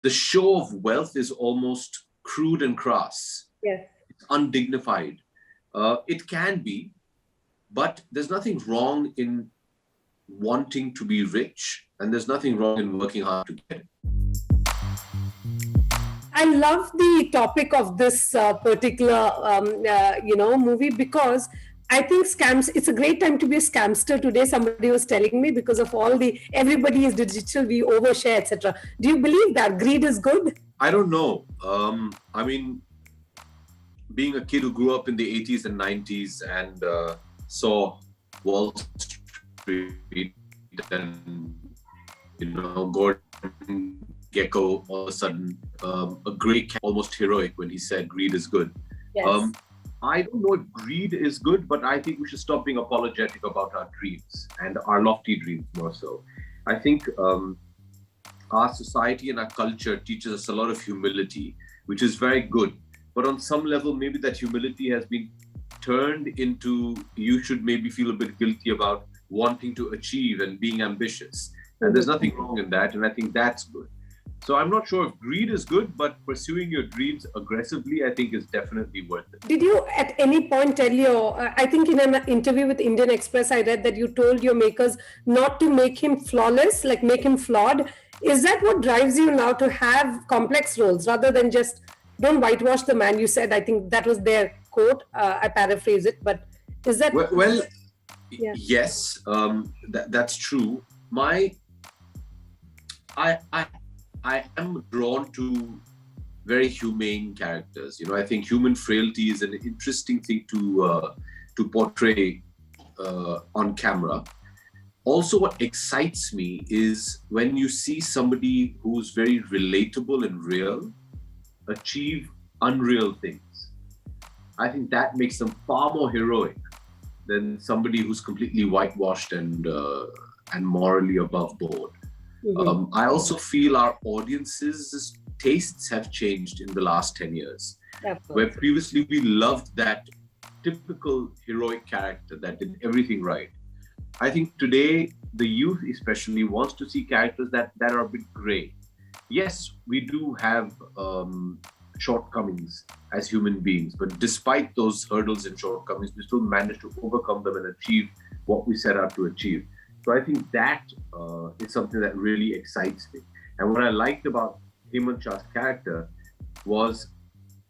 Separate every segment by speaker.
Speaker 1: the show of wealth is almost crude and crass.
Speaker 2: Yes.
Speaker 1: It's undignified. It can be, but there's nothing wrong in wanting to be rich, and there's nothing wrong in working hard to get it.
Speaker 2: I love the topic of this particular, movie, because I think scams. It's a great time to be a scamster today. Somebody was telling me, because of everybody is digital, we overshare, etc. Do you believe that greed is good?
Speaker 1: I don't know. I mean, being a kid who grew up in the 80s and 90s and saw Wall Street and Gordon Gecko all of a sudden a great, almost heroic when he said greed is good.
Speaker 2: Yes.
Speaker 1: I don't know if greed is good, but I think we should stop being apologetic about our dreams and our lofty dreams more so. I think our society and our culture teaches us a lot of humility, which is very good. But on some level, maybe that humility has been turned into, you should maybe feel a bit guilty about wanting to achieve and being ambitious. And there's nothing wrong in that. And I think that's good. So I'm not sure if greed is good, but pursuing your dreams aggressively, I think is definitely worth it.
Speaker 2: Did you at any point tell I think in an interview with Indian Express, I read that you told your makers not to make him flawless, like make him flawed. Is that what drives you now to have complex roles rather than just don't whitewash the man? You said, I think that was their quote. I paraphrase it, but is that...
Speaker 1: Well, yeah. Yes, that's true. I am drawn to very humane characters. I think human frailty is an interesting thing to portray on camera. Also, what excites me is when you see somebody who's very relatable and real achieve unreal things. I think that makes them far more heroic than somebody who's completely whitewashed and morally above board. Mm-hmm. I also feel our audiences' tastes have changed in the last 10 years. Where previously we loved that typical heroic character that did everything right. I think today the youth especially wants to see characters that are a bit grey. Yes, we do have shortcomings as human beings, but despite those hurdles and shortcomings, we still manage to overcome them and achieve what we set out to achieve. So I think that is something that really excites me. And what I liked about Hemant Shah's character was,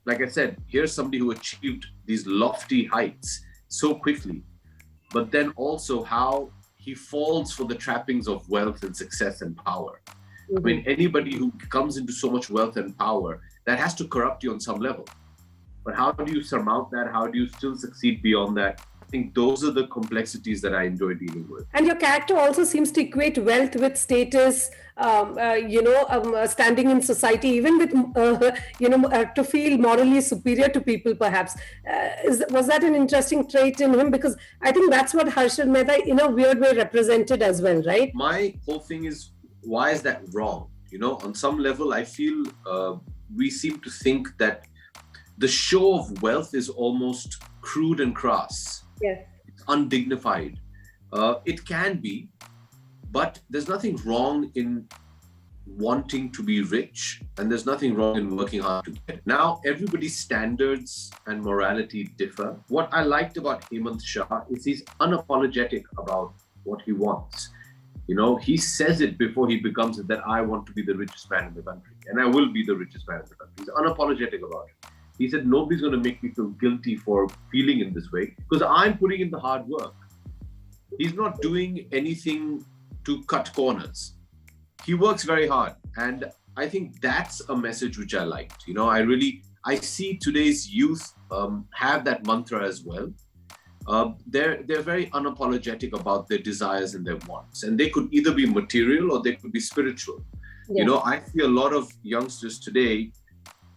Speaker 1: like I said, here's somebody who achieved these lofty heights so quickly, but then also how he falls for the trappings of wealth and success and power. Mm-hmm. I mean, anybody who comes into so much wealth and power, that has to corrupt you on some level. But how do you surmount that? How do you still succeed beyond that? I think those are the complexities that I enjoy dealing with.
Speaker 2: And your character also seems to equate wealth with status, standing in society, even with, to feel morally superior to people, perhaps. Was that an interesting trait in him? Because I think that's what Harshad Mehta, in a weird way, represented as well, right?
Speaker 1: My whole thing is, why is that wrong? On some level, I feel we seem to think that the show of wealth is almost crude and crass.
Speaker 2: Yes.
Speaker 1: It's undignified. It can be, but there's nothing wrong in wanting to be rich, and there's nothing wrong in working hard to get it. Now, everybody's standards and morality differ. What I liked about Hemant Shah is he's unapologetic about what he wants. He says it before he becomes it, that I want to be the richest man in the country, and I will be the richest man in the country. He's unapologetic about it. He said, nobody's going to make me feel guilty for feeling in this way because I'm putting in the hard work. He's not doing anything to cut corners. He works very hard. And I think that's a message which I liked. I see today's youth have that mantra as well. They're very unapologetic about their desires and their wants. And they could either be material or they could be spiritual. Yeah. I see a lot of youngsters today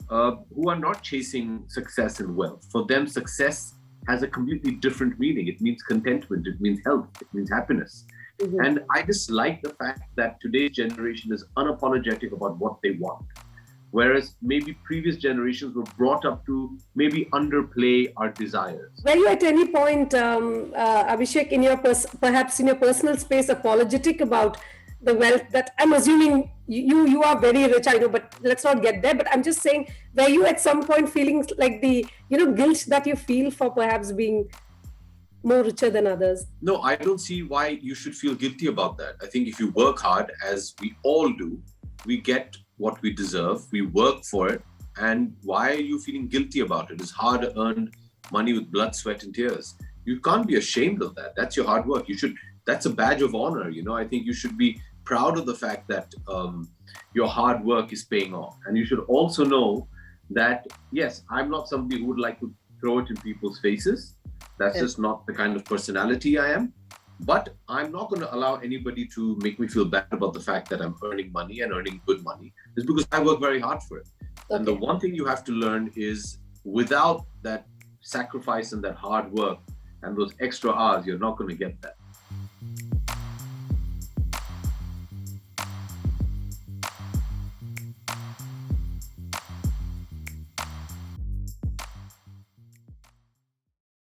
Speaker 1: who are not chasing success and wealth. For them, success has a completely different meaning. It means contentment, it means health, it means happiness. Mm-hmm. And I just like the fact that today's generation is unapologetic about what they want. Whereas maybe previous generations were brought up to maybe underplay our desires.
Speaker 2: Were you at any point, Abhishek, in your perhaps in your personal space, apologetic about the wealth that I'm assuming you are very rich, I know, but let's not get there. But I'm just saying, were you at some point feeling like the guilt that you feel for perhaps being more richer than others?
Speaker 1: No, I don't see why you should feel guilty about that. I think if you work hard, as we all do, we get what we deserve. We work for it. And why are you feeling guilty about it? It's hard earned money with blood, sweat, and tears. You can't be ashamed of that. That's your hard work. That's a badge of honor. I think you should be proud of the fact that your hard work is paying off. And you should also know that, yes, I'm not somebody who would like to throw it in people's faces. That's just not the kind of personality I am. But I'm not going to allow anybody to make me feel bad about the fact that I'm earning money and earning good money. It's because I work very hard for it. Okay. And the one thing you have to learn is, without that sacrifice and that hard work and those extra hours, you're not going to get that.